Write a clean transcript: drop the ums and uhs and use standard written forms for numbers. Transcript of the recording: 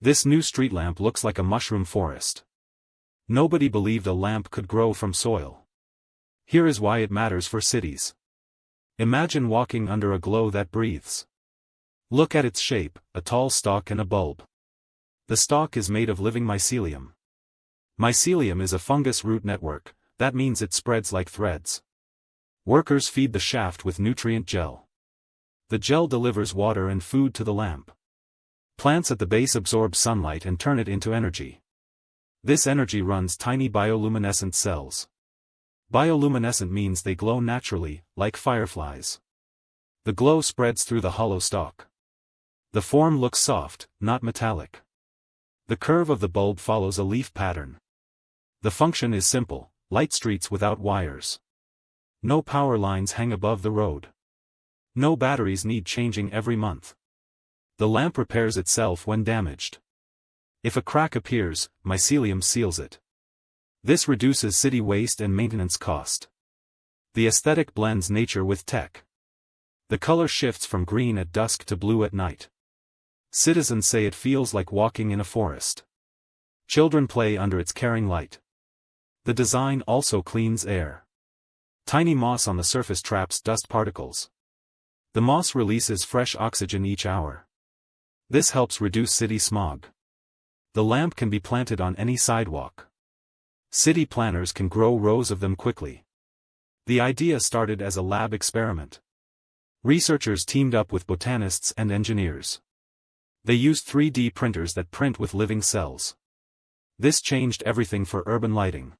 This new street lamp looks like a mushroom forest. Nobody believed a lamp could grow from soil. Here is why it matters for cities. Imagine walking under a glow that breathes. Look at its shape, a tall stalk and a bulb. The stalk is made of living mycelium. Mycelium is a fungus root network, that means it spreads like threads. Workers feed the shaft with nutrient gel. The gel delivers water and food to the lamp. Plants at the base absorb sunlight and turn it into energy. This energy runs tiny bioluminescent cells. Bioluminescent means they glow naturally, like fireflies. The glow spreads through the hollow stalk. The form looks soft, not metallic. The curve of the bulb follows a leaf pattern. The function is simple, light streets without wires. No power lines hang above the road. No batteries need changing every month. The lamp repairs itself when damaged. If a crack appears, mycelium seals it. This reduces city waste and maintenance cost. The aesthetic blends nature with tech. The color shifts from green at dusk to blue at night. Citizens say it feels like walking in a forest. Children play under its caring light. The design also cleans air. Tiny moss on the surface traps dust particles. The moss releases fresh oxygen each hour. This helps reduce city smog. The lamp can be planted on any sidewalk. City planners can grow rows of them quickly. The idea started as a lab experiment. Researchers teamed up with botanists and engineers. They used 3D printers that print with living cells. This changed everything for urban lighting.